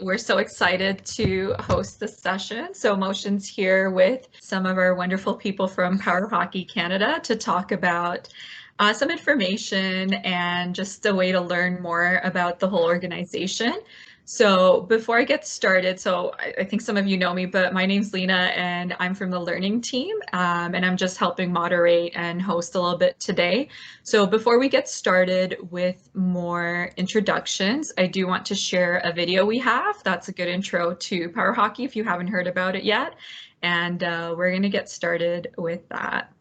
We're so excited to host this session. So Motion's here with some of our wonderful people from PowerHockey Canada to talk about some information and just a way to learn more about the whole organization. So before I get started, so I think some of you know me, but my name's Lena and I'm from the learning team, and I'm just helping moderate and host a little bit today. So before we get started with more introductions, I do want to share a video we have. That's a good intro to PowerHockey if you haven't heard about it yet. And we're going to get started with that.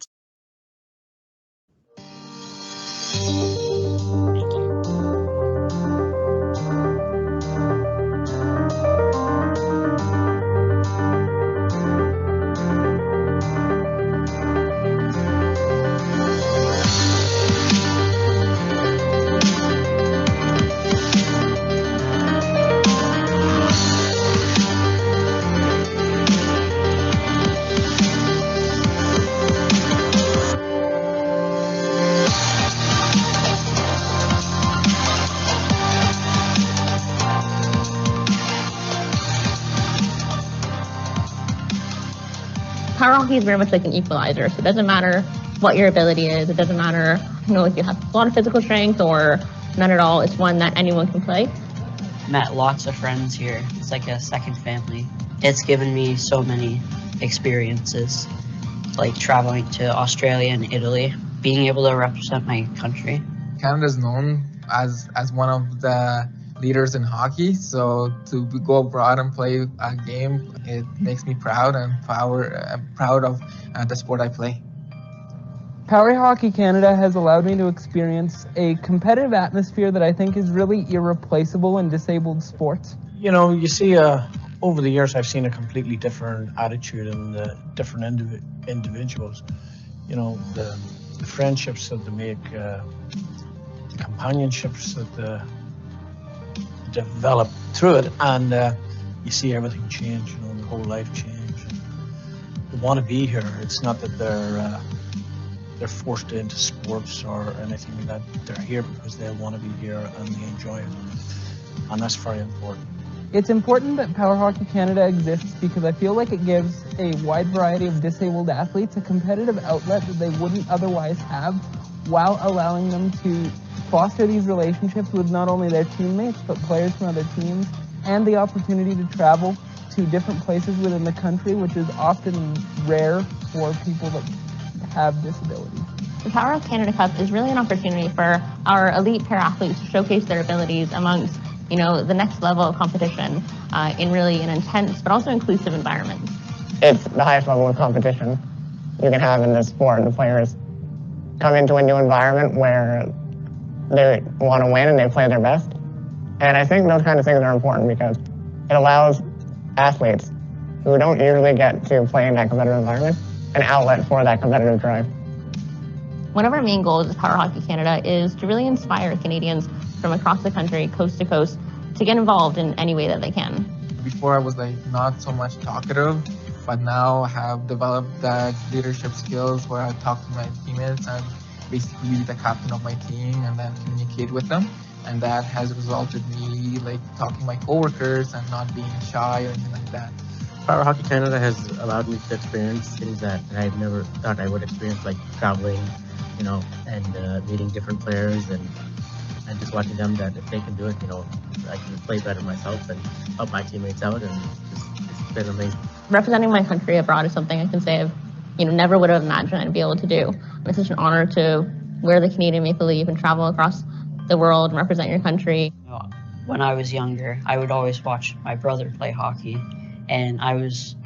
PowerHockey is very much like an equalizer, so it doesn't matter what your ability is. It doesn't matter, if you have a lot of physical strength or none at all. It's one that anyone can play. Met lots of friends here. It's like a second family. It's given me so many experiences, like traveling to Australia and Italy, being able to represent my country. Canada is known as one of the leaders in hockey, so to go abroad and play a game, it makes me proud and proud of the sport I play. PowerHockey Canada has allowed me to experience a competitive atmosphere that I think is really irreplaceable in disabled sports. You see, over the years I've seen a completely different attitude in the different individuals. The friendships that they make, the companionships that they develop through it, and you see everything change, the whole life change. They want to be here. It's not that they're forced into sports or anything like that. They're here because they want to be here and they enjoy it, and that's very important. It's important that PowerHockey Canada exists because I feel like it gives a wide variety of disabled athletes a competitive outlet that they wouldn't otherwise have, while allowing them to foster these relationships with not only their teammates, but players from other teams, and the opportunity to travel to different places within the country, which is often rare for people that have disabilities. The Power of Canada Cup is really an opportunity for our elite para-athletes to showcase their abilities amongst, the next level of competition in really an intense but also inclusive environment. It's the highest level of competition you can have in this sport. The players come into a new environment where they want to win and they play their best. And I think those kind of things are important because it allows athletes who don't usually get to play in that competitive environment an outlet for that competitive drive. One of our main goals as PowerHockey Canada is to really inspire Canadians from across the country, coast to coast, to get involved in any way that they can. Before I was not so much talkative, but now I have developed the leadership skills where I talk to my teammates and basically be the captain of my team and then communicate with them. And that has resulted me talking to my coworkers and not being shy or anything like that. PowerHockey Canada has allowed me to experience things that I've never thought I would experience, like traveling, and meeting different players and just watching them that if they can do it, I can play better myself and help my teammates out, and it's been amazing. Representing my country abroad is something I can say I've never would have imagined I'd be able to do. It's such an honor to wear the Canadian Maple Leaf and travel across the world and represent your country. When I was younger, I would always watch my brother play hockey, and I was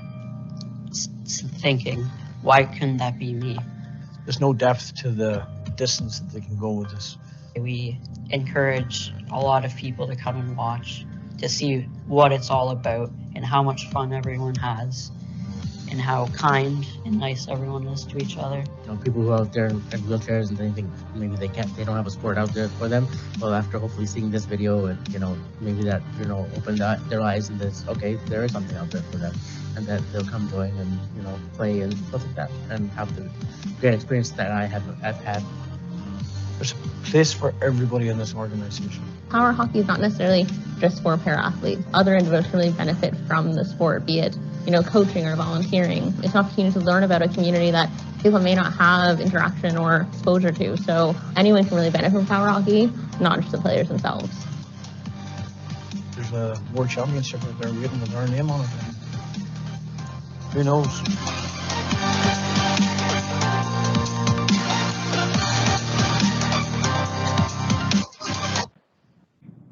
thinking, why couldn't that be me? There's no depth to the distance that they can go with this. We encourage a lot of people to come and watch, to see what it's all about and how much fun everyone has, and how kind and nice everyone is to each other. People who are out there in wheelchairs and they think maybe they don't have a sport out there for them. Well, after hopefully seeing this video, and maybe that opened their eyes and this, okay, there is something out there for them, and that they'll come join and play and stuff like that, and have the great experience that I've had. There's a place for everybody in this organization. PowerHockey is not necessarily just for para-athletes. Other individuals really benefit from the sport, be it, coaching or volunteering. It's an opportunity to learn about a community that people may not have interaction or exposure to. So anyone can really benefit from power hockey, not just the players themselves. There's a World Championship out there waiting with our name on it. Who knows?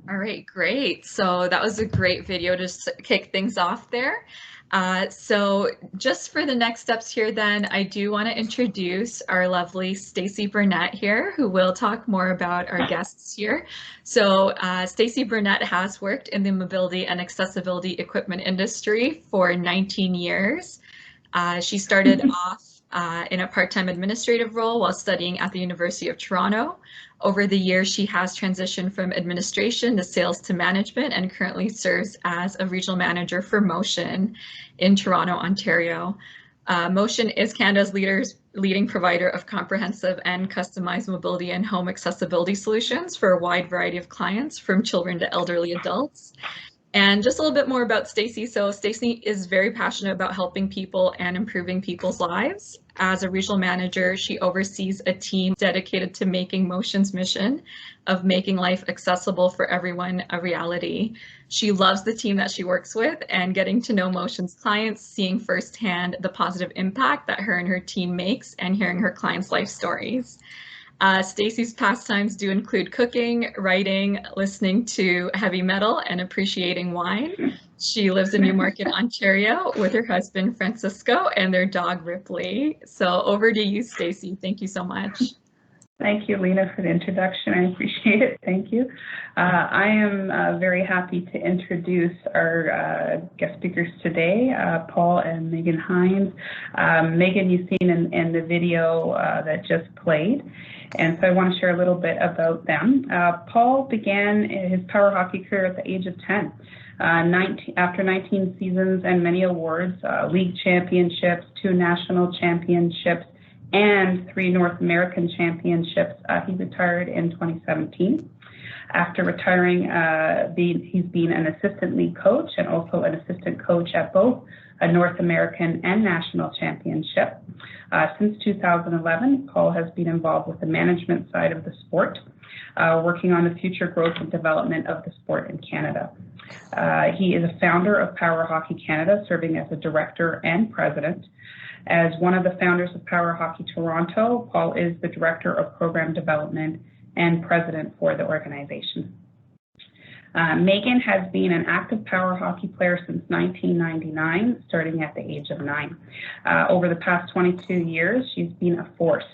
All right, great. So that was a great video to kick things off there. So just for the next steps here then, I do want to introduce our lovely Stacey Burnett here, who will talk more about our guests here. So Stacey Burnett has worked in the mobility and accessibility equipment industry for 19 years. She started off in a part-time administrative role while studying at the University of Toronto. Over the years, she has transitioned from administration to sales to management and currently serves as a regional manager for Motion in Toronto, Ontario. Motion is Canada's leading provider of comprehensive and customized mobility and home accessibility solutions for a wide variety of clients, from children to elderly adults. And just a little bit more about Stacey. So Stacey is very passionate about helping people and improving people's lives. As a regional manager, she oversees a team dedicated to making Motion's mission of making life accessible for everyone a reality. She loves the team that she works with and getting to know Motion's clients, seeing firsthand the positive impact that her and her team makes, and hearing her clients' life stories. Stacey's pastimes do include cooking, writing, listening to heavy metal, and appreciating wine. She lives in Newmarket, Ontario, with her husband, Francisco, and their dog, Ripley. So over to you, Stacey. Thank you so much. Thank you, Lena, for the introduction. I appreciate it. Thank you. I am very happy to introduce our guest speakers today, Paul and Meghan Hines. Meghan, you've seen in the video that just played. And so I want to share a little bit about them. Paul began his power hockey career at the age of 10. After 19 seasons and many awards, league championships, 2 national championships, and 3 North American championships, he retired in 2017. After retiring, he's been an assistant league coach and also an assistant coach at both a North American and national championship. Since 2011, Paul has been involved with the management side of the sport, working on the future growth and development of the sport in Canada. He is a founder of Power Hockey Canada, serving as a director and president. As one of the founders of Power Hockey Toronto, Paul is the director of program development and president for the organization. Meghan has been an active power hockey player since 1999, starting at the age of 9. Over the past 22 years, she's been a force,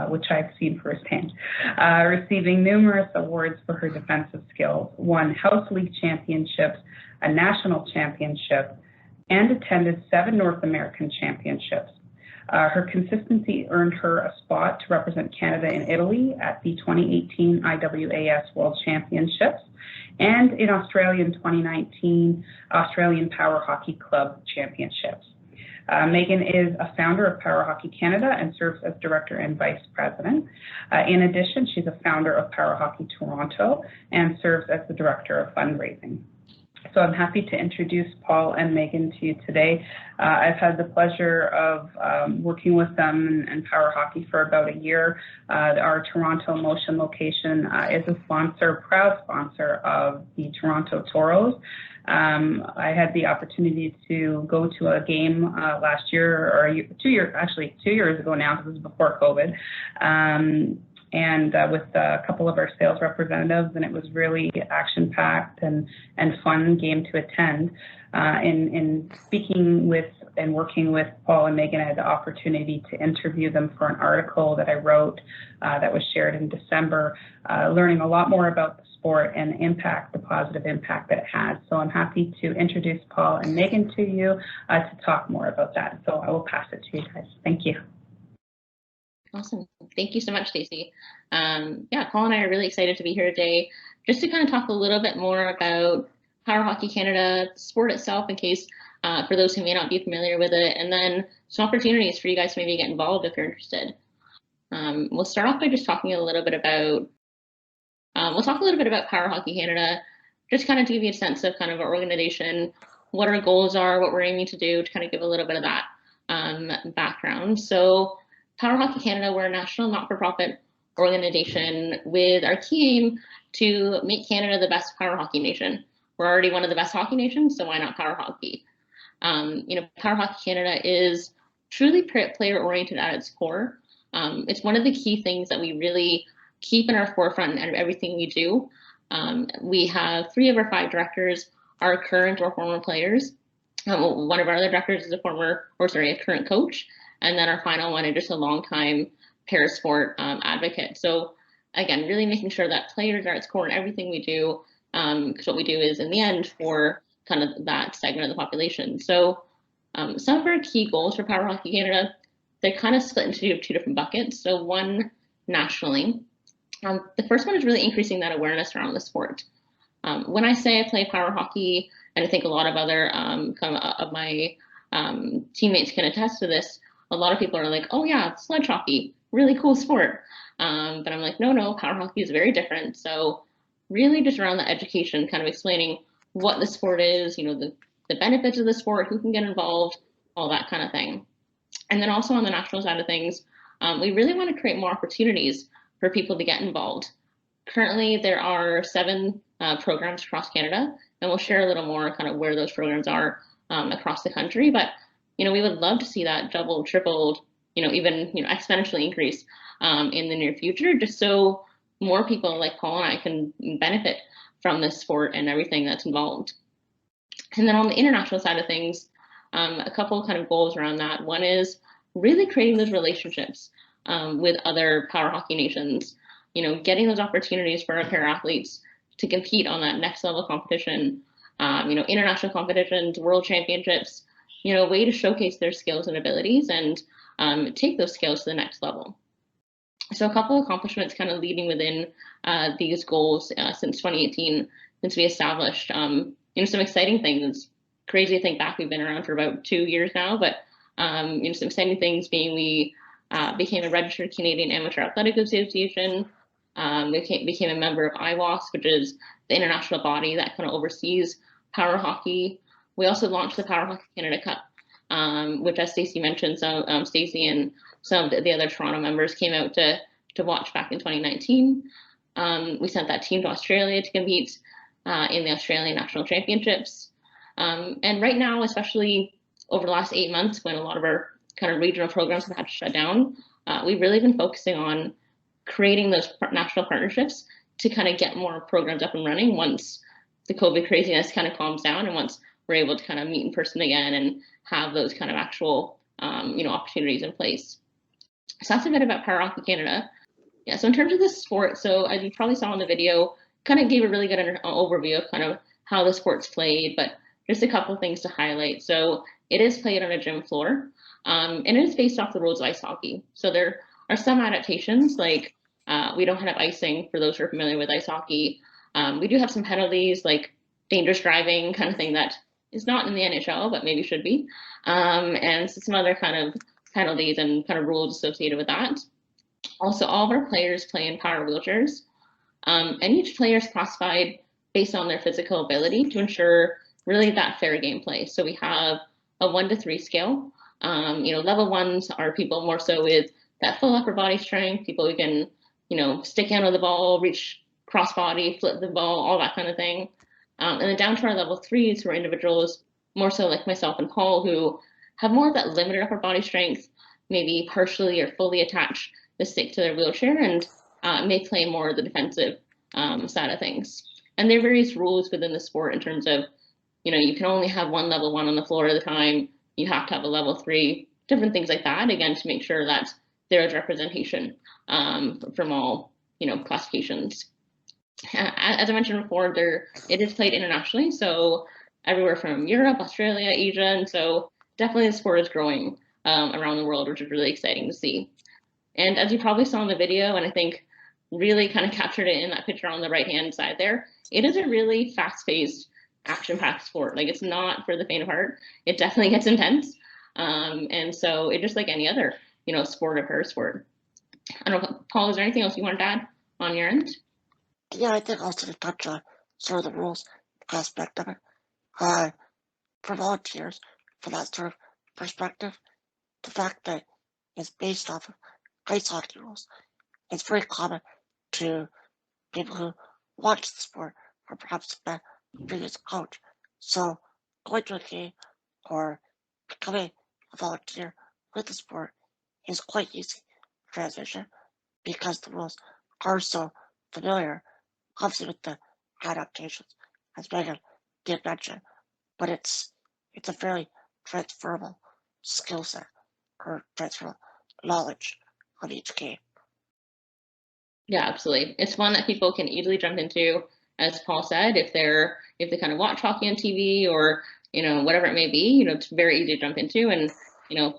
which I've seen firsthand, receiving numerous awards for her defensive skills, won House League championships, a national championship, and attended 7 North American championships. Her consistency earned her a spot to represent Canada in Italy at the 2018 IWAS World Championships and in Australia in 2019 Australian Power Hockey Club Championships. Meghan is a founder of Power Hockey Canada and serves as director and vice president. In addition, she's a founder of Power Hockey Toronto and serves as the director of fundraising. So I'm happy to introduce Paul and Meghan to you today. I've had the pleasure of working with them in Power Hockey for about a year. Our Toronto Motion location is a sponsor, proud sponsor of the Toronto Toros. I had the opportunity to go to a game last year, or 2 years ago now, because it was before COVID. And with a couple of our sales representatives, and it was really action-packed and fun game to attend. In speaking with and working with Paul and Meghan, I had the opportunity to interview them for an article that I wrote that was shared in December, learning a lot more about the sport and the impact, the positive impact that it has. So I'm happy to introduce Paul and Meghan to you to talk more about that. So I will pass it to you guys. Thank you. Awesome. Thank you so much, Stacey. Yeah, Paul and I are really excited to be here today just to kind of talk a little bit more about Power Hockey Canada, the sport itself, in case for those who may not be familiar with it, and then some opportunities for you guys to maybe get involved if you're interested. We'll start off by just talking a little bit about, we'll talk a little bit about Power Hockey Canada, just kind of to give you a sense of kind of our organization, what our goals are, what we're aiming to do, to kind of give a little bit of that background. So Power Hockey Canada, we're a national not-for-profit organization with our key aim to make Canada the best power hockey nation. We're already one of the best hockey nations, so why not power hockey? Power Hockey Canada is truly player-oriented at its core. It's one of the key things that we really keep in our forefront in everything we do. We have 3 of our 5 directors are current or former players. One of our other directors is a current coach, and then our final one is just a long-time parasport advocate. So again, really making sure that players are at its core in everything we do, because what we do is in the end for kind of that segment of the population. So some of our key goals for Power Hockey Canada, they're kind of split into 2 different buckets. So one nationally, the first one is really increasing that awareness around the sport. When I say I play power hockey, and I think a lot of other of my teammates can attest to this, a lot of people are like, oh yeah, sledge hockey, really cool sport. But I'm like, no, power hockey is very different. So really just around the education, kind of explaining what the sport is, the benefits of the sport, who can get involved, all that kind of thing. And then also on the national side of things, we really want to create more opportunities for people to get involved. Currently, there are 7 programs across Canada, and we'll share a little more kind of where those programs are across the country. But, we would love to see that doubled, tripled, even, exponentially increase in the near future, just so more people like Paul and I can benefit from this sport and everything that's involved. And then on the international side of things, a couple kind of goals around that. One is really creating those relationships with other power hockey nations, getting those opportunities for our para athletes to compete on that next level competition, international competitions, world championships, a way to showcase their skills and abilities and take those skills to the next level. So a couple of accomplishments kind of leading within these goals since 2018, since we established, some exciting things. It's crazy to think back, we've been around for about 2 years now, but some exciting things being we became a registered Canadian Amateur Athletic Association. We became a member of IWAS, which is the international body that kind of oversees power hockey. We also launched the Power Hockey Canada Cup, which, as Stacey mentioned, Stacey and some of the other Toronto members came out to watch back in 2019. We sent that team to Australia to compete in the Australian National Championships. And right now, especially over the last 8 months, when a lot of our kind of regional programs have had to shut down, we've really been focusing on creating those national partnerships to kind of get more programs up and running once the COVID craziness kind of calms down and once we're able to kind of meet in person again and have those kind of actual, opportunities in place. So that's a bit about Power Hockey Canada. Yeah, so in terms of the sport, so as you probably saw in the video, kind of gave a really good overview of kind of how the sport's played, but just a couple of things to highlight. So it is played on a gym floor, and it is based off the rules of ice hockey. So there are some adaptations, like we don't have icing for those who are familiar with ice hockey. We do have some penalties, like dangerous driving kind of thing that is not in the NHL, but maybe should be, and some other kind of penalties and kind of rules associated with that. Also, all of our players play in power wheelchairs, and each player is classified based on their physical ability to ensure really that fair gameplay. So we have a 1 to 3 scale. Level 1s are people more so with that full upper body strength, people who can, stick out of the ball, reach cross body, flip the ball, all that kind of thing. And then down to our level 3s, who are individuals more so like myself and Paul, who have more of that limited upper body strength, maybe partially or fully attach the stick to their wheelchair and may play more of the defensive side of things. And there are various rules within the sport in terms of, you can only have one level 1 on the floor at a time. You have to have a level 3, different things like that, again, to make sure that there is representation from all, classifications. As I mentioned before, it is played internationally, so everywhere from Europe, Australia, Asia, and so definitely the sport is growing around the world, which is really exciting to see. And as you probably saw in the video, and I think really kind of captured it in that picture on the right-hand side there, it is a really fast-paced, action-packed sport. Like, it's not for the faint of heart. It definitely gets intense. And so it's just like any other, sport or parasport. I don't know, Paul, is there anything else you wanted to add on your end? Yeah, I think also to touch on sort of the rules aspect of it. For volunteers, for that sort of perspective, the fact that it's based off of ice hockey rules, it's very common to people who watch the sport or perhaps a previous coach. So going to a game or becoming a volunteer with the sport is quite easy transition because the rules are so familiar, obviously with the adaptations, as Meghan did mention, but it's a fairly transferable skill set or transferable knowledge of each game. Yeah, absolutely. It's one that people can easily jump into, as Paul said, if they kind of watch hockey on TV or, whatever it may be, it's very easy to jump into. And,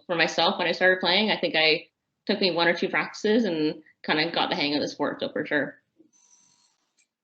for myself, when I started playing, I think it took me 1 or 2 practices and kind of got the hang of the sport, so for sure.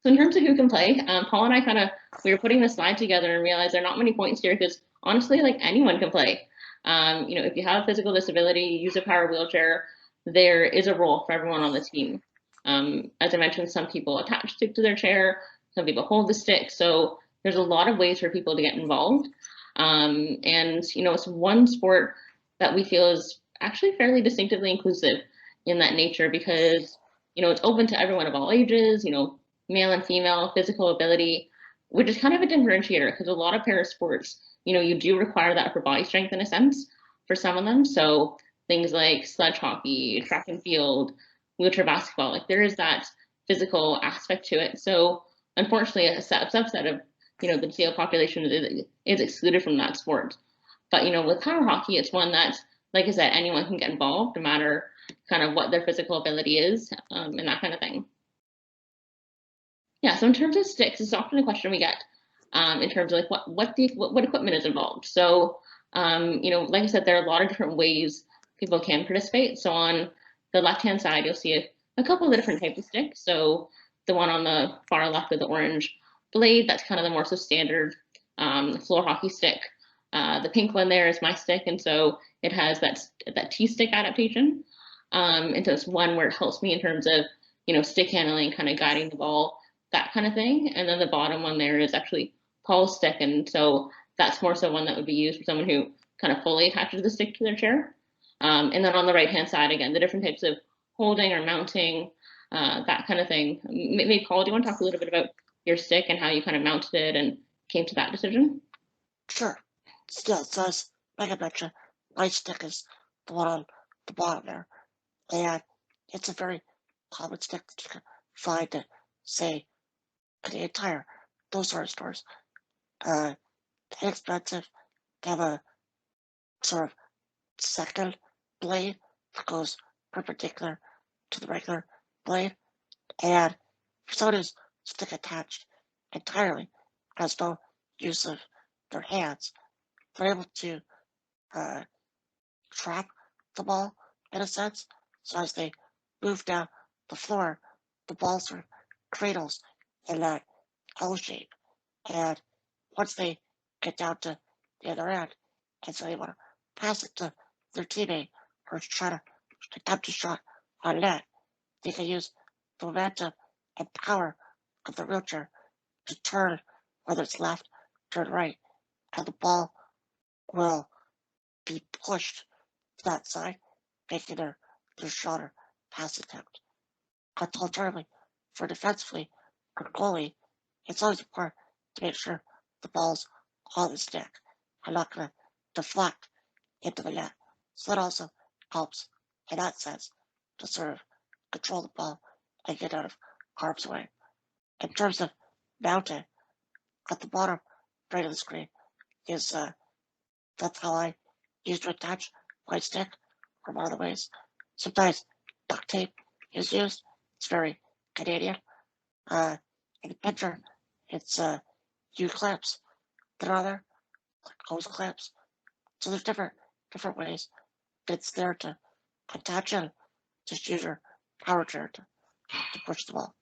So in terms of who can play, Paul and I we were putting this slide together and realized there are not many points here because honestly, like anyone can play. If you have a physical disability, use a power wheelchair, there is a role for everyone on the team. As I mentioned, some people attach a stick to their chair, some people hold the stick. So there's a lot of ways for people to get involved. It's one sport that we feel is actually fairly distinctively inclusive in that nature because, it's open to everyone of all ages, male and female, physical ability, which is kind of a differentiator because a lot of para sports, you do require that upper body strength in a sense for some of them. So things like sledge hockey, track and field, wheelchair basketball, like there is that physical aspect to it. So unfortunately, a subset of, the disabled population is excluded from that sport. But, with power hockey, it's one that, like I said, anyone can get involved no matter kind of what their physical ability is and that kind of thing. Yeah, so in terms of sticks, it's often a question we get in terms of like what equipment is involved. So, like I said, there are a lot of different ways people can participate. So on the left-hand side, you'll see a couple of different types of sticks. So the one on the far left with the orange blade, that's kind of the more standard floor hockey stick. The pink one there is my stick, and so it has that T-stick adaptation. And so it's one where it helps me in terms of, stick handling, kind of guiding the ball, that kind of thing. And then the bottom one there is actually Paul's stick, and so that's more so one that would be used for someone who kind of fully attaches the stick to their chair. And then on the right-hand side, again, the different types of holding or mounting, that kind of thing. Maybe, Paul, do you want to talk a little bit about your stick and how you kind of mounted it and came to that decision? Sure. Still, so as Meghan mentioned, my stick is the one on the bottom there. And it's a very common stick that you can find at, say, Canadian Tire, those sort of stores. Inexpensive. They have a sort of second blade that goes perpendicular to the regular blade, and for someone who's stick attached entirely, has no use of their hands, they're able to trap the ball in a sense. So as they move down the floor, the ball sort of cradles in that L shape, and once they get down to the other end, and so they want to pass it to their teammate or try to attempt a shot on net, they can use the momentum and power of the wheelchair to turn, whether it's left, turn right, and the ball will be pushed to that side, making their shot or pass attempt. Alternatively, for defensively or goalie, it's always important to make sure the ball's on the stick and not going to deflect into the net. So that also helps in that sense to sort of control the ball and get out of harm's way. In terms of mounting, at the bottom right of the screen is that's how I used to attach my stick, or one of the ways. Sometimes duct tape is used. It's very Canadian. In the picture, it's U-clips that are there, like hose clips. So there's different ways. It's there to attach it. Just use your power chair to push the ball.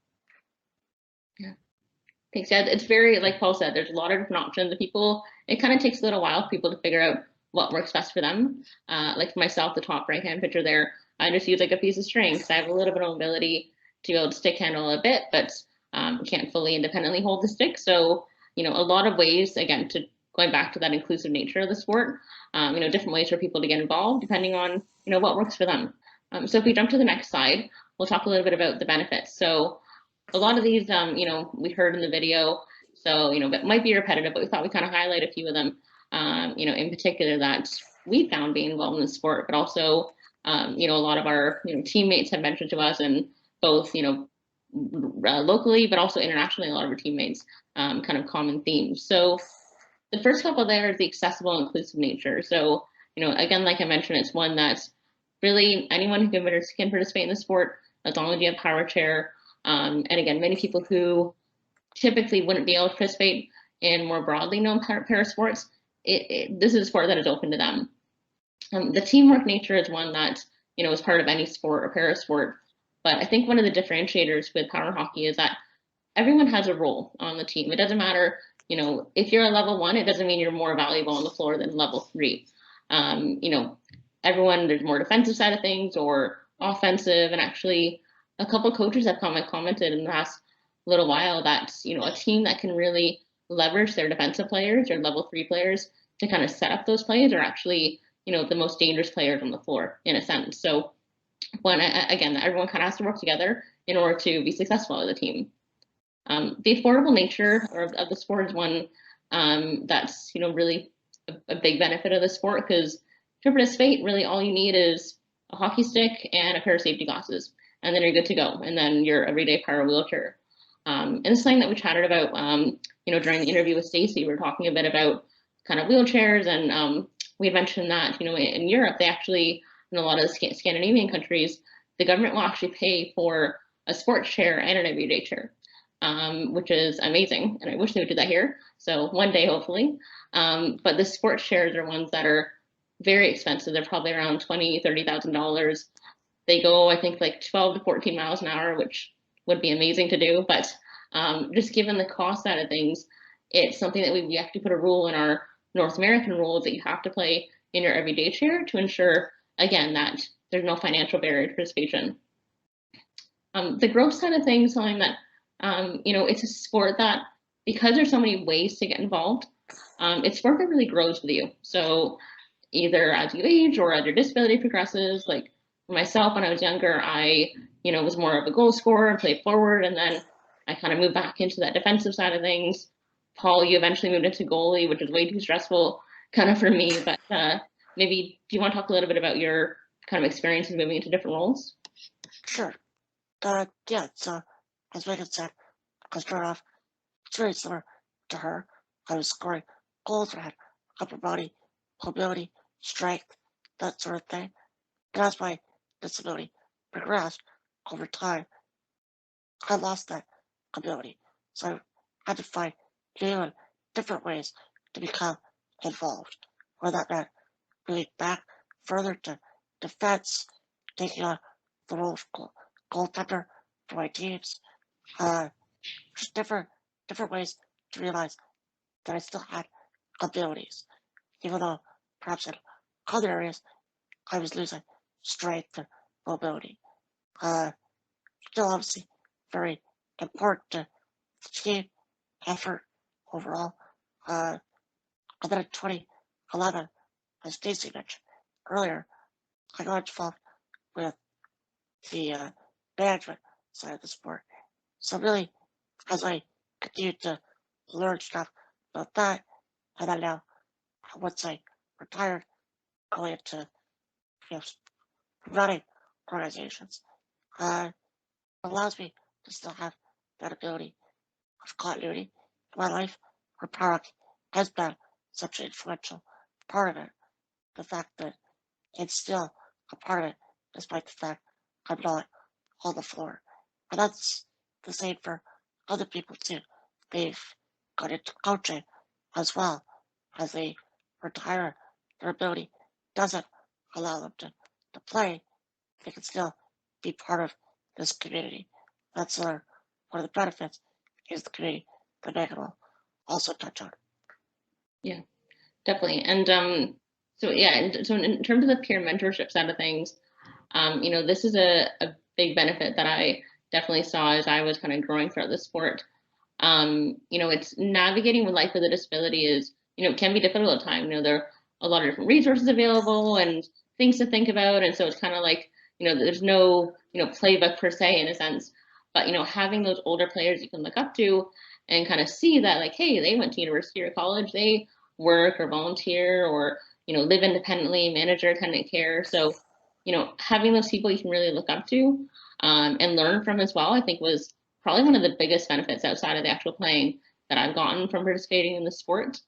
Yeah. Thanks. Yeah, it's very, like Paul said, there's a lot of different options. The people, it kind of takes a little while for people to figure out what works best for them. Like for myself, the top right-hand picture there, I just use like a piece of string because I have a little bit of mobility to be able to stick handle a bit, but can't fully independently hold the stick. So, a lot of ways, again, to going back to that inclusive nature of the sport, different ways for people to get involved depending on, what works for them. So if we jump to the next slide, we'll talk a little bit about the benefits. So a lot of these, we heard in the video, so, it might be repetitive, but we thought we kind of highlight a few of them, in particular that we found being involved in the sport, but also, a lot of our, teammates have mentioned to us, and both, locally, but also internationally, a lot of our teammates, kind of common themes. So the first couple there is the accessible and inclusive nature. So, again, like I mentioned, it's one that's really anyone who can participate in the sport, as long as you have power chair. And again, many people who typically wouldn't be able to participate in more broadly known para sports, this is a sport that is open to them. The teamwork nature is one that, is part of any sport or para sport. But I think one of the differentiators with power hockey is that everyone has a role on the team. It doesn't matter, if you're a level 1, it doesn't mean you're more valuable on the floor than level 3. Everyone, there's more defensive side of things or offensive, and actually a couple of coaches have commented in the last little while that, a team that can really leverage their defensive players or level 3 players to kind of set up those plays are actually, the most dangerous players on the floor in a sense. So again, everyone kind of has to work together in order to be successful as a team. The affordable nature of the sport is one that's, really a big benefit of the sport, because to participate, really all you need is a hockey stick and a pair of safety glasses, and then you're good to go. And then your everyday power wheelchair. And it's something that we chatted about, during the interview with Stacey. We were talking a bit about kind of wheelchairs, and we had mentioned that, in Europe, they actually, in a lot of the Scandinavian countries, the government will actually pay for a sports chair and an everyday chair, which is amazing. And I wish they would do that here. So one day, hopefully. But the sports chairs are ones that are very expensive. They're probably around $20,000, $30,000. They go, I think, like 12 to 14 miles an hour, which would be amazing to do. But just given the cost side of things, it's something that we actually put a rule in our North American rules that you have to play in your everyday chair to ensure, again, that there's no financial barrier to participation. The growth side of things, something that, it's a sport that, because there's so many ways to get involved, it's a sport that really grows with you. So either as you age or as your disability progresses, like for myself, when I was younger, I, was more of a goal scorer and played forward, and then I kind of moved back into that defensive side of things. Paul, you eventually moved into goalie, which is way too stressful kind of for me, but maybe do you want to talk a little bit about your kind of experiences moving into different roles? Sure. Yeah, so as Megan said, I started off, it's very similar to her. I was scoring goals that had upper body, mobility, strength, that sort of thing. And as my disability progressed over time, I lost that ability. So I had to find new and different ways to become involved. Whether that meant moving back further to defense, taking on the role of goaltender for my teams. Just different ways to realize that I still had abilities, even though perhaps in other areas I was losing strength and mobility. Still obviously very important to the team effort overall. And then in 2011, as Stacey mentioned earlier, I got involved with the management side of the sport. So really, as I continued to learn stuff about that, and then now, once I retired, going into running organizations, allows me to still have that ability of continuity in my life, where PowerHockey has been such an influential part of it. The fact that it's still a part of it, despite the fact I'm not on the floor. And that's the same for other people too. They've got into coaching as well. As they retire, their ability doesn't allow them to play. They can still be part of this community. That's one of the benefits is the community that Meghan will also touch on. Yeah, definitely. And so in terms of the peer mentorship side of things, this is a big benefit that I definitely saw as I was kind of growing throughout the sport. It's navigating with life with a disability is, can be difficult at times. There are a lot of different resources available and things to think about. And so it's kind of like, there's no, playbook per se in a sense, but, having those older players you can look up to and kind of see that like, hey, they went to university or college, they work or volunteer or, live independently, manage their attendant care. So, having those people you can really look up to and learn from as well, I think was probably one of the biggest benefits outside of the actual playing that I've gotten from participating in the sport.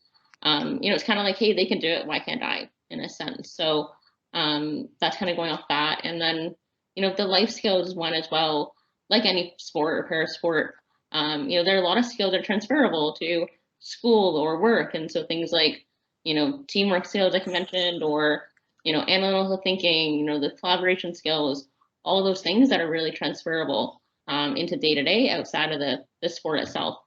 It's kind of like, hey, they can do it, why can't I, in a sense. So that's kind of going off that. And then, the life skills is one as well, like any sport or para sport. There are a lot of skills that are transferable to school or work. And so things like, teamwork skills, like I mentioned, or, analytical thinking, the collaboration skills, all those things that are really transferable into day-to-day outside of the sport itself.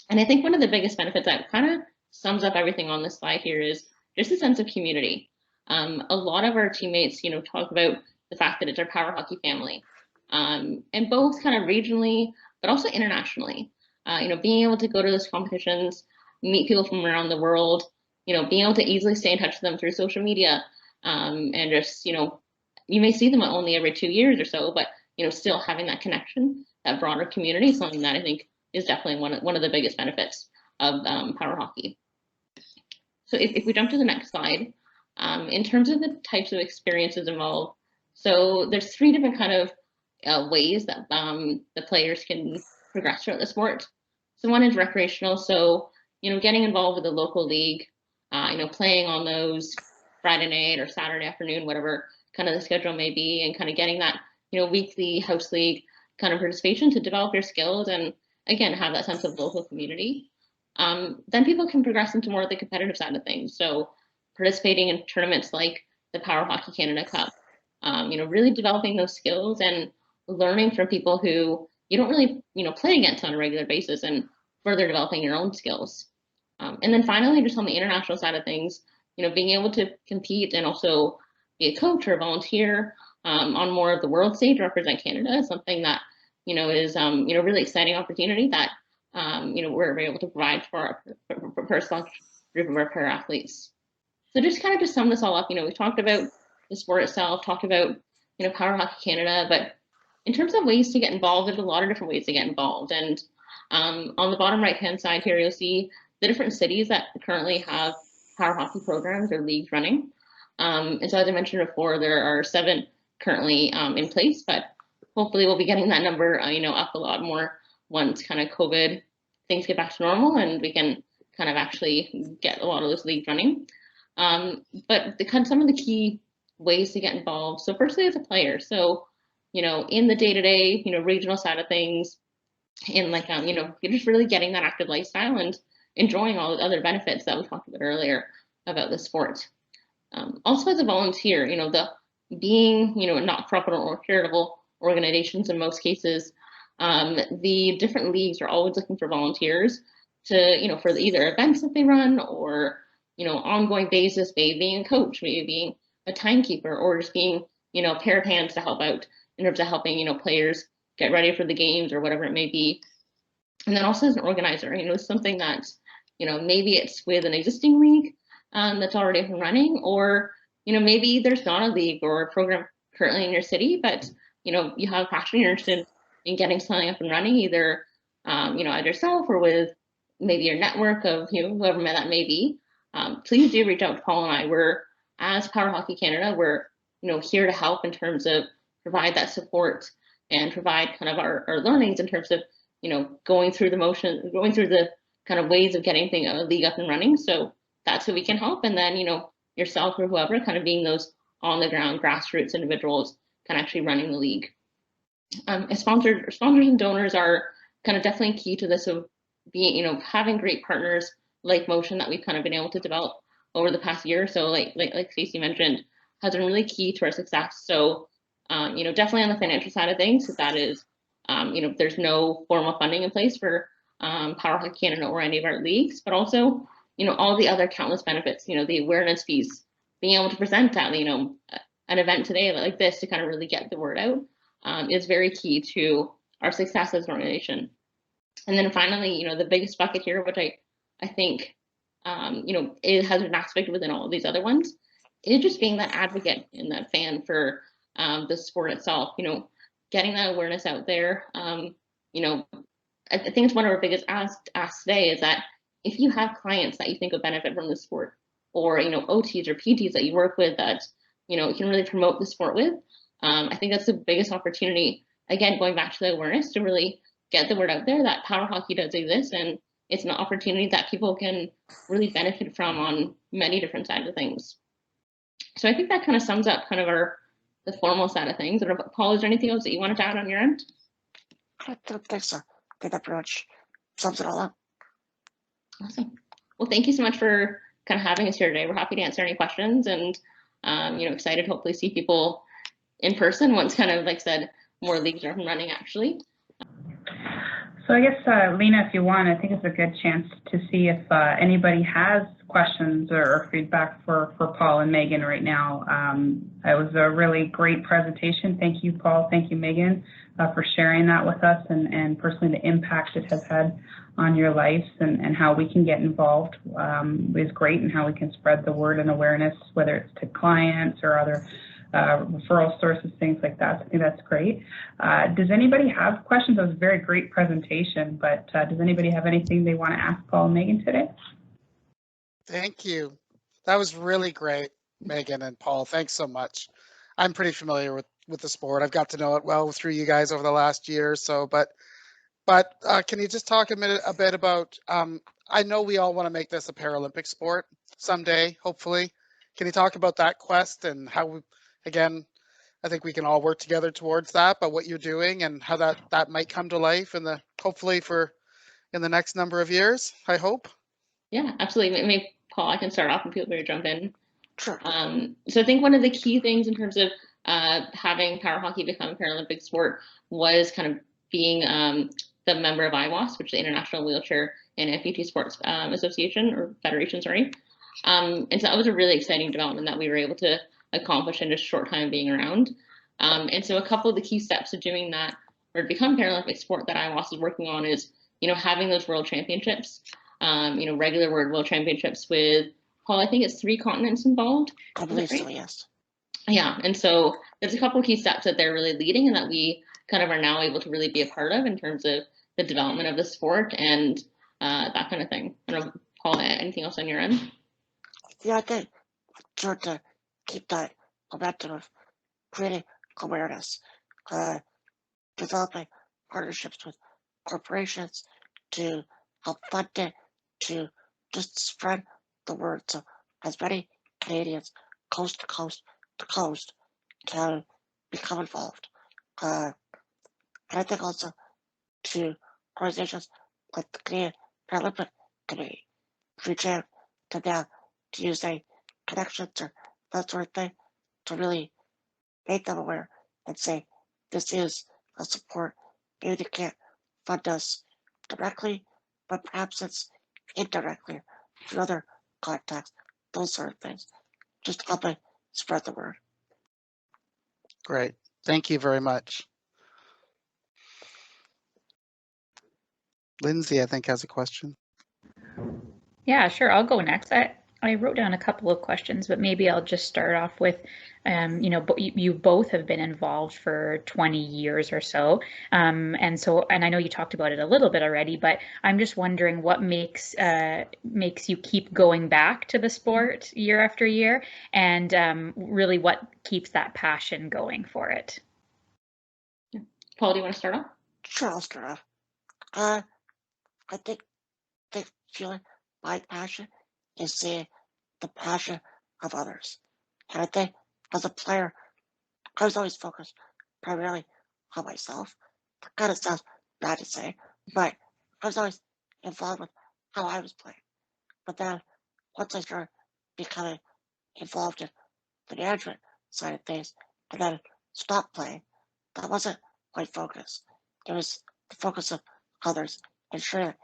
And I think one of the biggest benefits that kind of sums up everything on this slide here is just a sense of community. A lot of our teammates, talk about the fact that it's our Power Hockey family, and both kind of regionally, but also internationally. Being able to go to those competitions, meet people from around the world, being able to easily stay in touch with them through social media, and just, you may see them only every 2 years or so, but still having that connection, that broader community, something that I think is definitely one of the biggest benefits of Power Hockey. So if we jump to the next slide, in terms of the types of experiences involved, so there's 3 different kind of ways that the players can progress throughout the sport. So one is recreational, so getting involved with the local league, playing on those Friday night or Saturday afternoon, whatever kind of the schedule may be, and kind of getting that weekly house league kind of participation to develop your skills and again have that sense of local community. Then people can progress into more of the competitive side of things. So participating in tournaments like the Power Hockey Canada Cup, really developing those skills and learning from people who you don't really, play against on a regular basis and further developing your own skills. And then finally, just on the international side of things, being able to compete and also be a coach or a volunteer on more of the world stage, represent Canada is something that, is, really exciting opportunity that, we're able to provide for our personal group of our para athletes. So just kind of to sum this all up, we talked about the sport itself, talked about, Power Hockey Canada, but in terms of ways to get involved, there's a lot of different ways to get involved. And on the bottom right-hand side here, you'll see the different cities that currently have Power Hockey programs or leagues running. And so as I mentioned before, there are 7 currently in place, but hopefully we'll be getting that number, up a lot more once kind of COVID things get back to normal and we can kind of actually get a lot of those leagues running. But some of the key ways to get involved. So firstly, as a player, so, in the day-to-day, regional side of things, in like, you're just really getting that active lifestyle and enjoying all the other benefits that we talked about earlier about the sport. Also as a volunteer, the being, not-for-profit or charitable organizations in most cases, the different leagues are always looking for volunteers to, for either events that they run or, ongoing basis, maybe being a coach, maybe being a timekeeper, or just being, a pair of hands to help out in terms of helping, players get ready for the games or whatever it may be. And then also as an organizer, something that, maybe it's with an existing league that's already up and running, or, maybe there's not a league or a program currently in your city, but, you have a passion, you're interested in getting something up and running, either, either yourself or with maybe your network of, whoever that may be. Please do reach out to Paul and I. We're, as Power Hockey Canada, we're, here to help in terms of provide that support and provide kind of our learnings in terms of, going through the motion, going through the kind of ways of getting a league up and running. So that's who we can help. And then, yourself or whoever kind of being those on the ground grassroots individuals kind of actually running the league. Sponsors and donors are kind of definitely key to this of being, having great partners like Motion that we've kind of been able to develop over the past year or so, like Stacey mentioned, has been really key to our success. So, definitely on the financial side of things, that is, there's no formal funding in place for Power Hockey Canada or any of our leagues, but also, all the other countless benefits, the awareness piece, being able to present at, an event today like this to kind of really get the word out is very key to our success as an organization. And then finally, you know, the biggest bucket here, which I think, you know, it has an aspect within all of these other ones, is just being that advocate and that fan for the sport itself, you know, getting that awareness out there. You know, I think it's one of our biggest asks today is that if you have clients that you think would benefit from the sport, or, you know, OTs or PTs that you work with that, you know, you can really promote the sport with, I think that's the biggest opportunity. Again, going back to the awareness, to really get the word out there that power hockey does exist, and it's an opportunity that people can really benefit from on many different sides of things. So I think that kind of sums up kind of the formal side of things. And Paul, is there anything else that you wanted to add on your end? I don't think so. I think that pretty much sums it all up. Awesome. Well, thank you so much for kind of having us here today. We're happy to answer any questions, and you know, excited to hopefully see people in person once kind of, like I said, more leagues are up and running actually. So I guess, Lena, if you want, I think it's a good chance to see if anybody has questions or feedback for Paul and Meghan right now. It was a really great presentation. Thank you, Paul. Thank you, Meghan, for sharing that with us, and personally the impact it has had on your lives, and how we can get involved is great, and how we can spread the word and awareness, whether it's to clients or other referral sources, things like that. So I think that's great. Does anybody have questions? That was a very great presentation, but does anybody have anything they want to ask Paul and Meghan today? Thank you. That was really great, Meghan and Paul. Thanks so much. I'm pretty familiar with the sport. I've got to know it well through you guys over the last year or so, but can you just talk a bit about, I know we all want to make this a Paralympic sport someday, hopefully. Can you talk about that quest and how again, I think we can all work together towards that, but what you're doing and how that might come to life hopefully in the next number of years, I hope. Yeah, absolutely. Maybe Paul, I can start off and people may jump in. Sure. So I think one of the key things in terms of having power hockey become a Paralympic sport was kind of being the member of IWAS, which is the International Wheelchair and Amputee Sports Association, or Federation, sorry. And so that was a really exciting development that we were able to accomplish in just a short time being around. And so a couple of the key steps of doing that, or to become Paralympic sport, that IWAS is working on is, you know, having those world championships, you know, regular world championships with, Paul, I think it's 3 continents involved. I believe so, yes. Yeah, and so there's a couple of key steps that they're really leading and that we kind of are now able to really be a part of in terms of the development of the sport and that kind of thing. I don't know, Paul, anything else on your end? Yeah, I think sure to keep that momentum of creating awareness, developing partnerships with corporations to help fund it, to just spread the word so as many Canadians coast to coast to coast can become involved. And I think also to organizations like the Canadian Paralympic Committee, reach out to them to use their connections or that sort of thing to really make them aware and say, this is a support. Maybe they can't fund us directly, but perhaps it's indirectly through other contacts, those sort of things. Just helping spread the word. Great. Thank you very much. Lindsay, I think, has a question. Yeah, sure. I'll go next. I wrote down a couple of questions, but maybe I'll just start off with, you know, you both have been involved for 20 years or so. And I know you talked about it a little bit already, but I'm just wondering what makes you keep going back to the sport year after year, and really what keeps that passion going for it. Paul, do you want to start off? Sure, I'll start off. I think the feeling my passion is seeing the passion of others. And I think as a player, I was always focused primarily on myself. That kind of sounds bad to say, but I was always involved with how I was playing. But then once I started becoming involved in the management side of things and then stopped playing, that wasn't my focus. It was the focus of others, ensuring that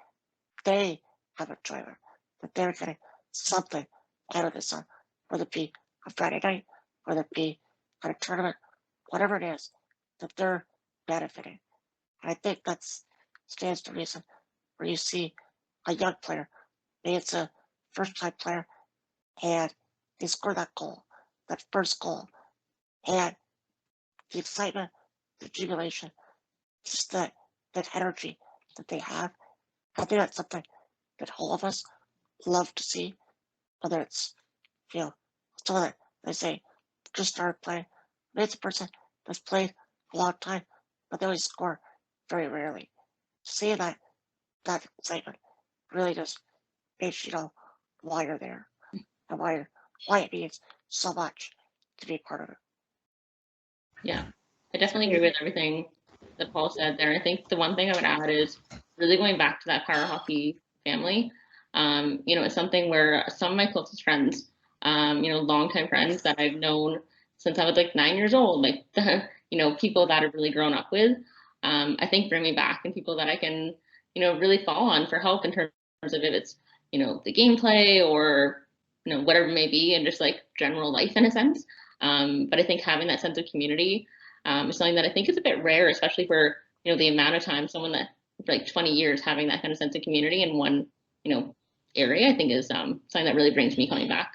they have enjoyment, that they're getting something out of this, whether it be a Friday night, whether it be at a tournament, whatever it is, that they're benefiting. And I think that stands to reason where you see a young player, maybe it's a first-time player, and they score that goal, that first goal, and the excitement, the jubilation, just that energy that they have. I think that's something that all of us love to see, whether it's, someone that they say just started playing, maybe it's a person that's played a long time, but they always score very rarely. Seeing that excitement really just makes you know why you're there and why it means so much to be part of it. Yeah, I definitely agree with everything that Paul said there. I think the one thing I would add is really going back to that power hockey family. It's something where some of my closest friends, longtime friends that I've known since I was like 9 years old, like people that I've really grown up with, I think bring me back, and people that I can, really fall on for help in terms of if it's, the gameplay or, whatever it may be, and just like general life in a sense. But I think having that sense of community is something that I think is a bit rare, especially for, the amount of time someone that for like 20 years having that kind of sense of community in one, area, I think is something that really brings me coming back.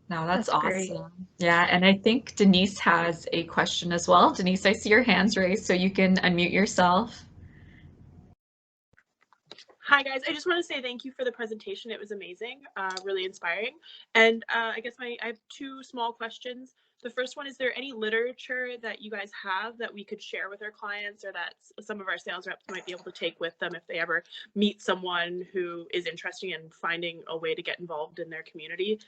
No, that's great. awesome. Yeah, and I think Denise has a question as well. Denise, I see your hands raised, so you can unmute yourself. Hi guys, I just want to say thank you for the presentation. It was amazing, really inspiring. And I guess I have two small questions. The first one, is there any literature that you guys have that we could share with our clients, or that some of our sales reps might be able to take with them if they ever meet someone who is interested in finding a way to get involved in their community?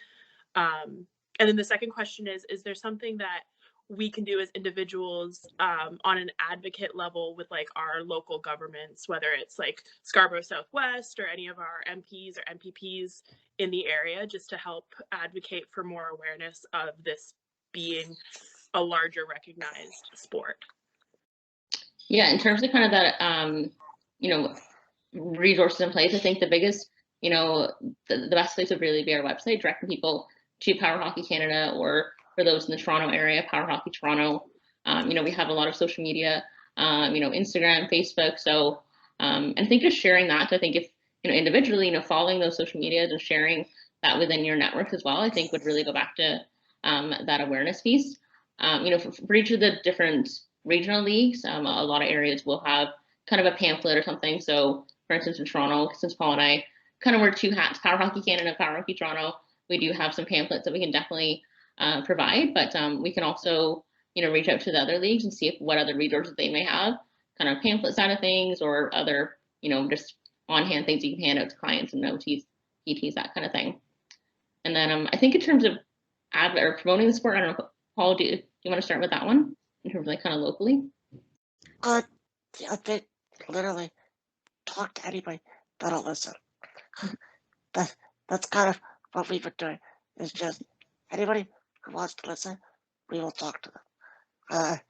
And then the second question is there something that we can do as individuals on an advocate level with like our local governments, whether it's like Scarborough Southwest or any of our MPs or MPPs in the area, just to help advocate for more awareness of this being a larger recognized sport? Yeah, in terms of kind of that, resources in place, I think the biggest, the best place would really be our website, directing people to Power Hockey Canada, or for those in the Toronto area, Power Hockey Toronto. We have a lot of social media, Instagram, Facebook. So, and I think just sharing that, I think if, individually, following those social medias and sharing that within your network as well, I think would really go back to that awareness piece. For each of the different regional leagues, a lot of areas will have kind of a pamphlet or something. So, for instance, in Toronto, since Paul and I kind of wear two hats, Power Hockey Canada, Power Hockey Toronto, we do have some pamphlets that we can definitely provide, but we can also, reach out to the other leagues and see what other resources they may have, kind of pamphlet side of things, or other, just on-hand things you can hand out to clients and OTs, PTs, that kind of thing. And then I think in terms of or promoting the sport, I don't know, Paul, do you want to start with that one in terms of like kind of locally? I think literally talk to anybody that'll listen. That's kind of what we've been doing. Is just anybody who wants to listen, we will talk to them.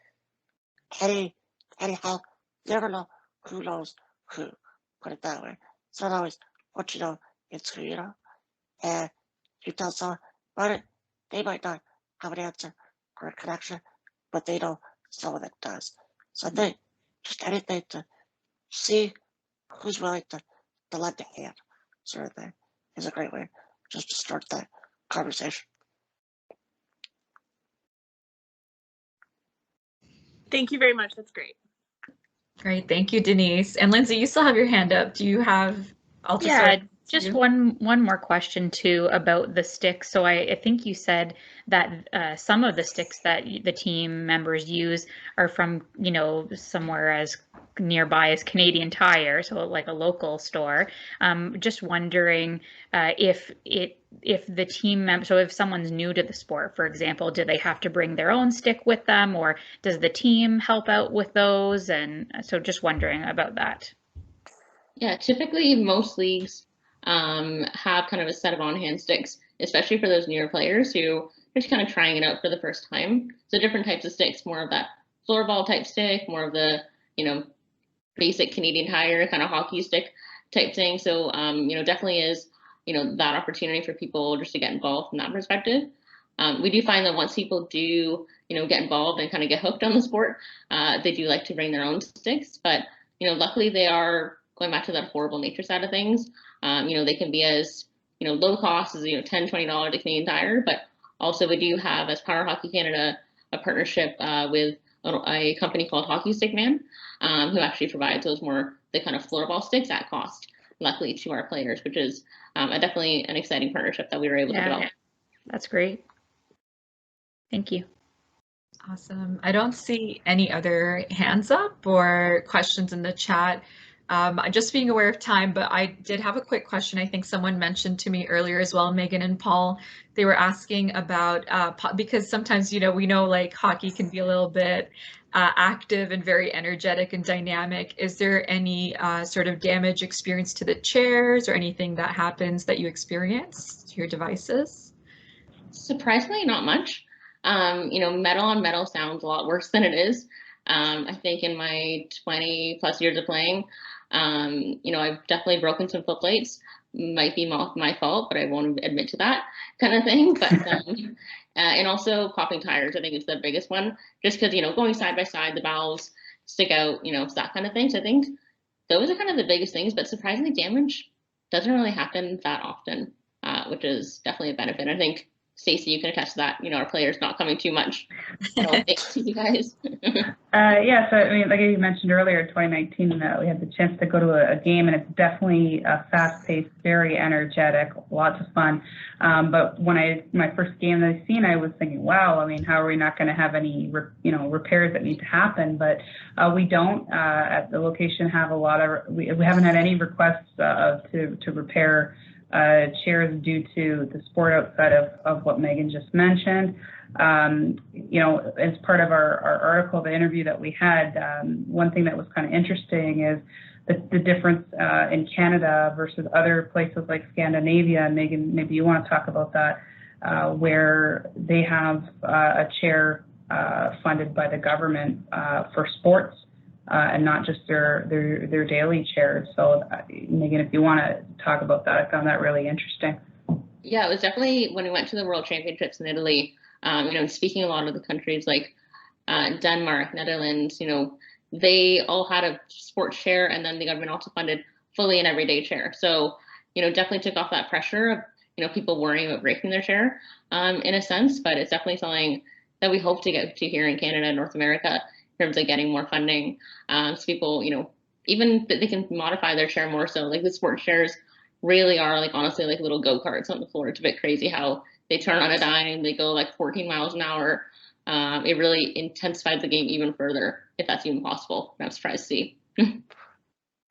Anyhow, you never know who knows who. Put it that way. It's not always what you know, it's who you know. And you tell someone about it, they might not have an answer or a connection, but they know someone that does. So I think just anything to see who's willing to lend a hand, sort of thing, is a great way just to start that conversation. Thank you very much. That's great. Great, thank you, Denise. And Lindsay, you still have your hand up. Do you have? Yeah, just one more question too about the sticks. So I think you said that some of the sticks that the team members use are from, somewhere as nearby as Canadian Tire, so like a local store. Just wondering if the team member, so if someone's new to the sport, for example, do they have to bring their own stick with them, or does the team help out with those? And so just wondering about that. Yeah, typically most leagues have kind of a set of on-hand sticks, especially for those newer players who are just kind of trying it out for the first time. So different types of sticks, more of that floorball type stick, more of the, basic Canadian Tire kind of hockey stick type thing. So, definitely is, that opportunity for people just to get involved from that perspective. We do find that once people do, get involved and kind of get hooked on the sport, they do like to bring their own sticks. But, luckily they are going back to that affordable nature side of things. They can be as, low cost as, $10, $20 to Canadian Tire. But also we do have, as Power Hockey Canada, a partnership with a company called Hockey Stick Man, who actually provides the kind of floorball sticks at cost, luckily, to our players, which is definitely an exciting partnership that we were able to develop. That's great. Thank you. Awesome. I don't see any other hands up or questions in the chat. Just being aware of time, but I did have a quick question. I think someone mentioned to me earlier as well, Megan and Paul, they were asking about, because sometimes, we know like hockey can be a little bit active and very energetic and dynamic. Is there any sort of damage experienced to the chairs or anything that happens that you experience to your devices? Surprisingly, not much. Metal on metal sounds a lot worse than it is. I think in my 20 plus years of playing, I've definitely broken some foot plates. Might be my fault, but I won't admit to that kind of thing. But and also popping tires, I think is the biggest one. Just because going side by side, the valves stick out, that kind of thing. So I think those are kind of the biggest things. But surprisingly, damage doesn't really happen that often, which is definitely a benefit. I think Stacey, you can attest to that. Our players not coming too much. So thanks to you guys. Yeah, so I mean, like you mentioned earlier, 2019, we had the chance to go to a game, and it's definitely fast-paced, very energetic, lots of fun. But when my first game that I seen, I was thinking, wow, I mean, how are we not going to have any, repairs that need to happen? But we don't at the location have a lot of. We haven't had any requests to repair chairs due to the sport outside of what Megan just mentioned. As part of our article, the interview that we had, one thing that was kind of interesting is the difference in Canada versus other places like Scandinavia. And Megan, maybe you want to talk about that, where they have a chair funded by the government for sports. And not just their daily chairs. So, Megan, if you want to talk about that, I found that really interesting. Yeah, it was definitely when we went to the World Championships in Italy. Speaking a lot of the countries like Denmark, Netherlands, they all had a sports chair, and then the government also funded fully an everyday chair. So, definitely took off that pressure of people worrying about breaking their chair, in a sense. But it's definitely something that we hope to get to here in Canada and North America. In terms of getting more funding, so people, even they can modify their chair more. So like the sports chairs really are like honestly like little go-karts on the floor. It's a bit crazy how they turn on a dime, they go like 14 miles an hour. It really intensifies the game even further, if that's even possible. I'm surprised to see.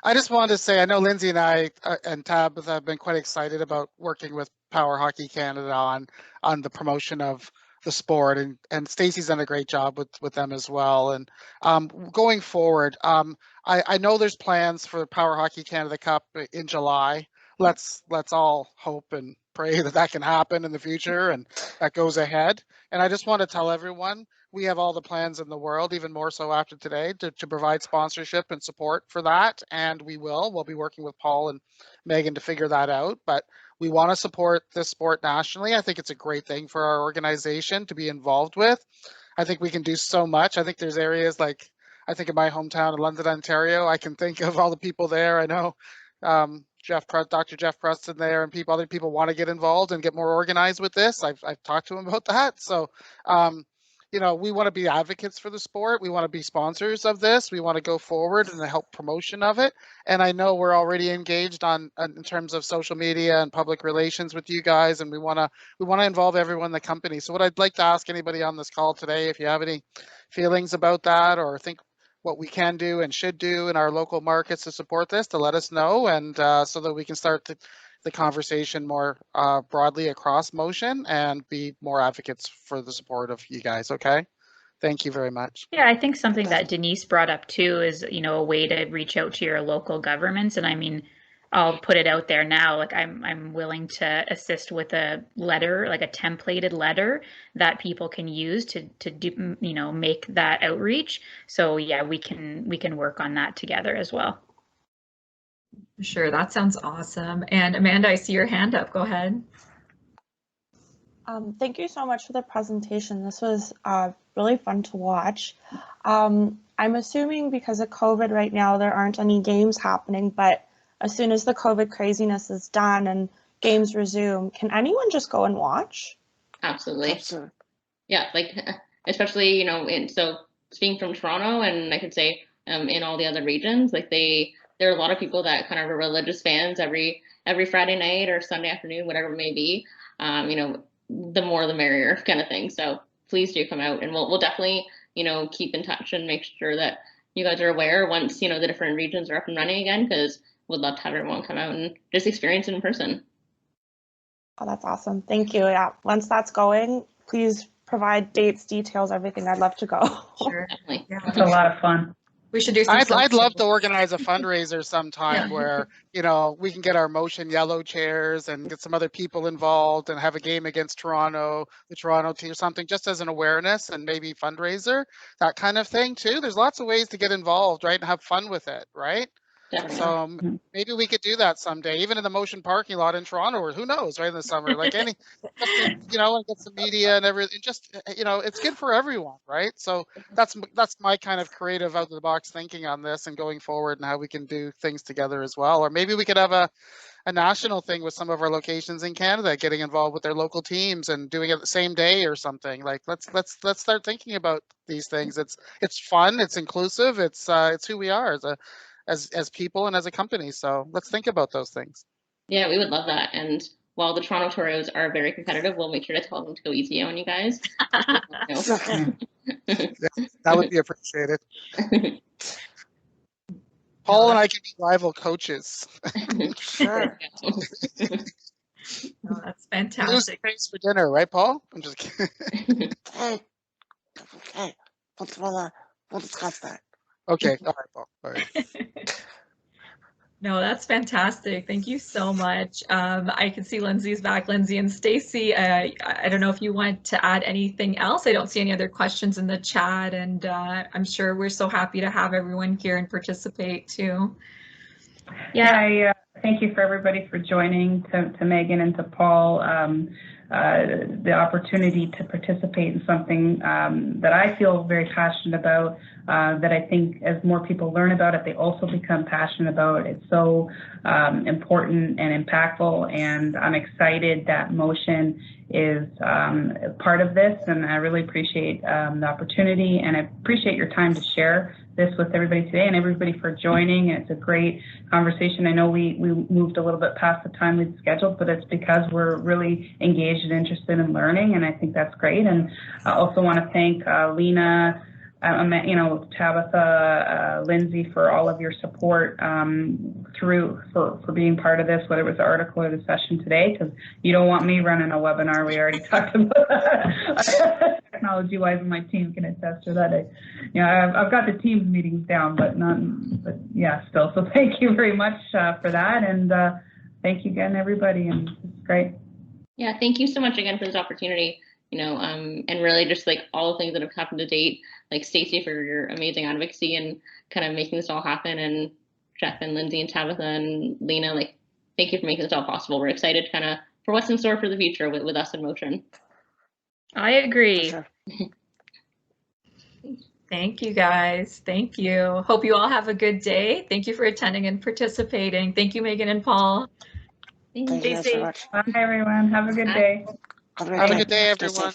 I just wanted to say, I know Lindsay and I and Tab have been quite excited about working with Power Hockey Canada on the promotion of the sport, and Stacey's done a great job with them as well. And going forward, I know there's plans for the Power Hockey Canada Cup in July. Let's all hope and pray that can happen in the future and that goes ahead. And I just want to tell everyone, we have all the plans in the world, even more so after today, to provide sponsorship and support for that. And we'll be working with Paul and Megan to figure that out. But we want to support this sport nationally. I think it's a great thing for our organization to be involved with. I think we can do so much. I think there's areas like, I think in my hometown of London, Ontario, I can think of all the people there. I know Dr. Jeff Preston there and other people want to get involved and get more organized with this. I've talked to him about that. So, we want to be advocates for the sport. We want to be sponsors of this. We want to go forward and help promotion of it. And I know we're already engaged in terms of social media and public relations with you guys, and we want to involve everyone in the company. So what I'd like to ask anybody on this call today, if you have any feelings about that or think what we can do and should do in our local markets to support this, to let us know, and so that we can start the conversation more broadly across motion and be more advocates for the support of you guys. Okay. Thank you very much. Yeah, I think something that Denise brought up too is, a way to reach out to your local governments. And I mean, I'll put it out there now, like I'm willing to assist with a letter, like a templated letter that people can use to do, make that outreach. So yeah, we can work on that together as well. Sure, that sounds awesome. And Amanda, I see your hand up. Go ahead. Thank you so much for the presentation. This was really fun to watch. I'm assuming because of COVID right now, there aren't any games happening, but as soon as the COVID craziness is done and games resume, can anyone just go and watch? Absolutely. Absolutely. Yeah, like especially, you know, so speaking from Toronto, and I could say in all the other regions, like there are a lot of people that kind of are religious fans every Friday night or Sunday afternoon, whatever it may be. You know, the more the merrier kind of thing. So please do come out, and we'll definitely, you know, keep in touch and make sure that you guys are aware once, you know, the different regions are up and running again, because we'd love to have everyone come out and just experience it in person. Oh, that's awesome. Thank you. Yeah, once that's going, please provide dates, details, everything. I'd love to go. Sure. Definitely. Yeah. It's a lot of fun. We should do some. I'd love to organize a fundraiser sometime Yeah. where, you know, we can get our motion yellow chairs and get some other people involved and have a game against Toronto, the Toronto team or something, just as an awareness and maybe fundraiser, that kind of thing too. There's lots of ways to get involved, right? And have fun with it, right? Definitely. So maybe we could do that someday, even in the motion parking lot in Toronto, or who knows, right, in the summer, like any, just to, you know, and get some media and everything. Just, you know, it's good for everyone, right? So that's my kind of creative out of the box thinking on this and going forward and how we can do things together as well. Or maybe we could have a national thing with some of our locations in Canada, getting involved with their local teams and doing it the same day or something. Like let's start thinking about these things. It's fun, it's inclusive, it's who we are as people and as a company. So let's think about those things. Yeah, we would love that. And while the Toronto Toros are very competitive, we'll make sure to tell them to go easy on you guys. That would be appreciated. Paul and I can be rival coaches. Sure. Oh, that's Lose fantastic. space for dinner, right, Paul? I'm just kidding. Okay. We'll discuss that. Okay. All right, Paul. All right. No, that's fantastic. Thank you so much. I can see Lindsay's back. Lindsay and Stacy, I don't know if you want to add anything else. I don't see any other questions in the chat, and I'm sure we're so happy to have everyone here and participate too. Yeah, thank you for everybody for joining, to Meghan and to Paul. The opportunity to participate in something that I feel very passionate about, that I think as more people learn about it, they also become passionate about. It's so important and impactful, and I'm excited that motion is part of this, and I really appreciate the opportunity, and I appreciate your time to share this with everybody today and everybody for joining. And it's a great conversation. I know we moved a little bit past the time we'd scheduled, but it's because we're really engaged and interested in learning, and I think that's great. And I also want to thank Lena, you know, Tabitha, Lindsay, for all of your support for being part of this, whether it was the article or the session today, because you don't want me running a webinar. We already talked about that. Technology-wise, my team can attest to that. I've got the Teams meetings down, but yeah, still. So thank you very much for that, and thank you again, everybody, and it's great. Yeah, thank you so much again for this opportunity. You know, and really just like all the things that have happened to date, like Stacey for your amazing advocacy and kind of making this all happen, and Jeff and Lindsay and Tabitha and Lena, like thank you for making this all possible. We're excited kind of for what's in store for the future with us in motion. I agree. Thank you, guys. Thank you. Hope you all have a good day. Thank you for attending and participating. Thank you, Meghan and Paul. Thank you so much. Bye, everyone. Have a good day. Have a Have a good day, everyone.